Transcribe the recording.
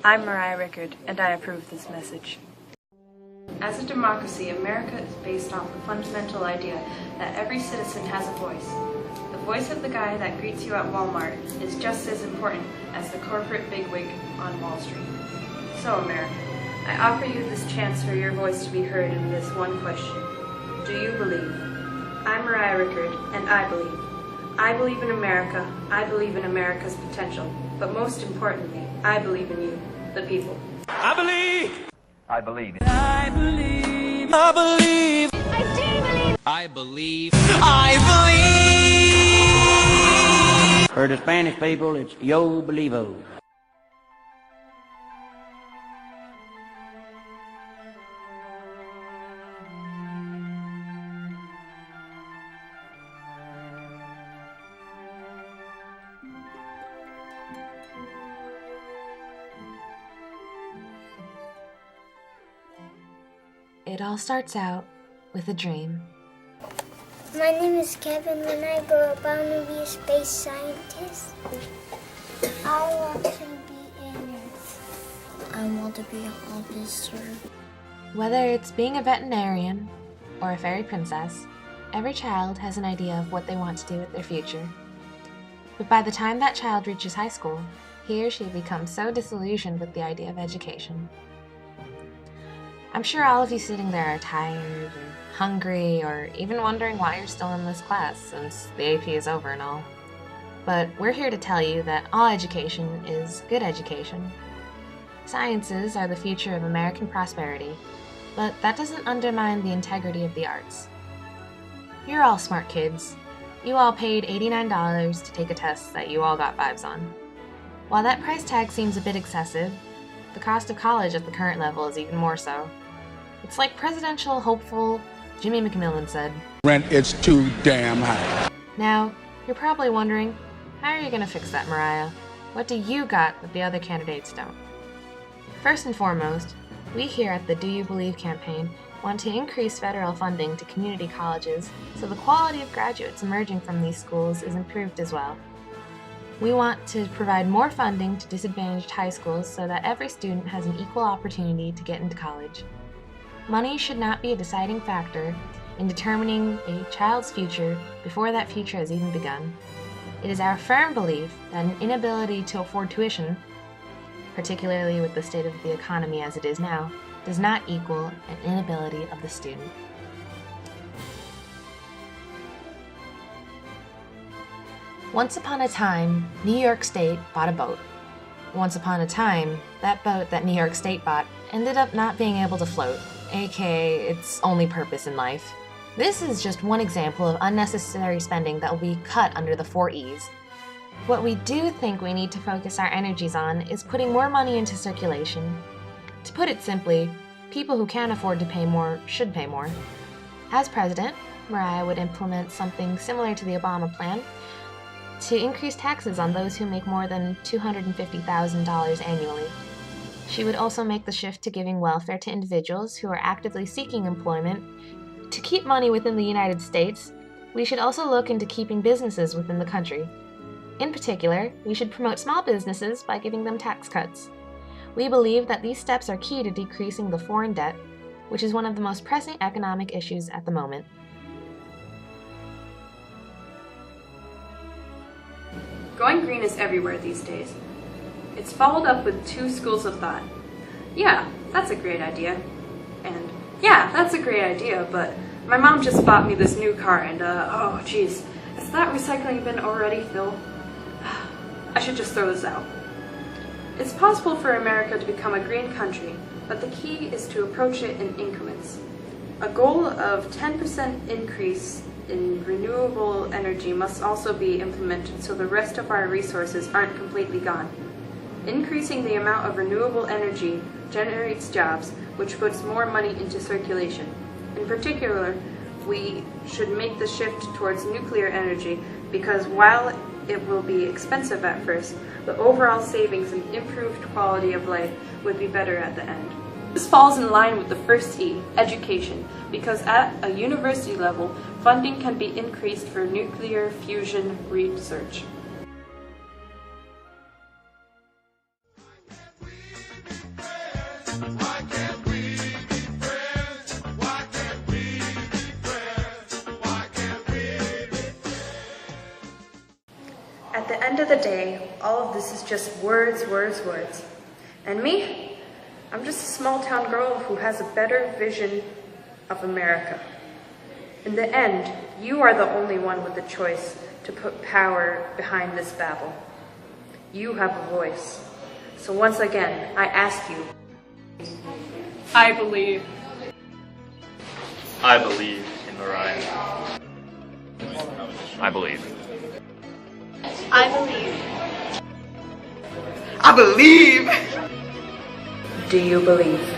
I'm Mariah Rickard, and I approve this message. As a democracy, America is based off the fundamental idea that every citizen has a voice. The voice of the guy that greets you at Walmart is just as important as the corporate bigwig on Wall Street. So, America, I offer you this chance for your voice to be heard in this one question. Do you believe? I'm Mariah Rickard, and I believe. I believe in America. I believe in America's potential. But most importantly, I believe in you, the people. I believe. I believe. I believe. I believe. I do believe. I believe. I believe. For the Spanish people, it's yo believe-o. It all starts out with a dream. My name is Kevin. When I grow up, I want to be a space scientist. I want to be a nurse. I want to be an officer. Whether it's being a veterinarian or a fairy princess, every child has an idea of what they want to do with their future. But by the time that child reaches high school, he or she becomes so disillusioned with the idea of education. I'm sure all of you sitting there are tired, or hungry, or even wondering why you're still in this class since the AP is over and all. But we're here to tell you that all education is good education. Sciences are the future of American prosperity, but that doesn't undermine the integrity of the arts. You're all smart kids. You all paid $89 to take a test that you all got 5s on. While that price tag seems a bit excessive, the cost of college at the current level is even more so. It's like presidential hopeful Jimmy McMillan said, "Rent is too damn high." Now, you're probably wondering, how are you going to fix that, Mariah? What do you got that the other candidates don't? First and foremost, we here at the Do You Believe campaign want to increase federal funding to community colleges so the quality of graduates emerging from these schools is improved as well. We want to provide more funding to disadvantaged high schools so that every student has an equal opportunity to get into college. Money should not be a deciding factor in determining a child's future before that future has even begun. It is our firm belief that an inability to afford tuition, particularly with the state of the economy as it is now, does not equal an inability of the student. Once upon a time, New York State bought a boat. Once upon a time, that boat that New York State bought ended up not being able to float, aka its only purpose in life. This is just one example of unnecessary spending that will be cut under the 4 E's. What we do think we need to focus our energies on is putting more money into circulation. To put it simply, people who can afford to pay more should pay more. As president, Mariah would implement something similar to the Obama plan to increase taxes on those who make more than $250,000 annually. She would also make the shift to giving welfare to individuals who are actively seeking employment. To keep money within the United States, we should also look into keeping businesses within the country. In particular, we should promote small businesses by giving them tax cuts. We believe that these steps are key to decreasing the foreign debt, which is one of the most pressing economic issues at the moment. Going green is everywhere these days. It's followed up with 2 schools of thought. Yeah, that's a great idea. And yeah, that's a great idea, but my mom just bought me this new car and oh geez, is that recycling bin already filled? I should just throw this out. It's possible for America to become a green country, but the key is to approach it in increments. A goal of 10% increase in renewable energy must also be implemented so the rest of our resources aren't completely gone. Increasing the amount of renewable energy generates jobs, which puts more money into circulation. In particular, we should make the shift towards nuclear energy because while it will be expensive at first, the overall savings and improved quality of life would be better at the end. This falls in line with the first E, education, because at a university level, funding can be increased for nuclear fusion research. end of the day, all of this is just words, words, words. And me? I'm just a small town girl who has a better vision of America. In the end, you are the only one with the choice to put power behind this babble. You have a voice. So once again, I ask you. I believe. I believe in Mariah. I believe. I believe. I believe. Do you believe?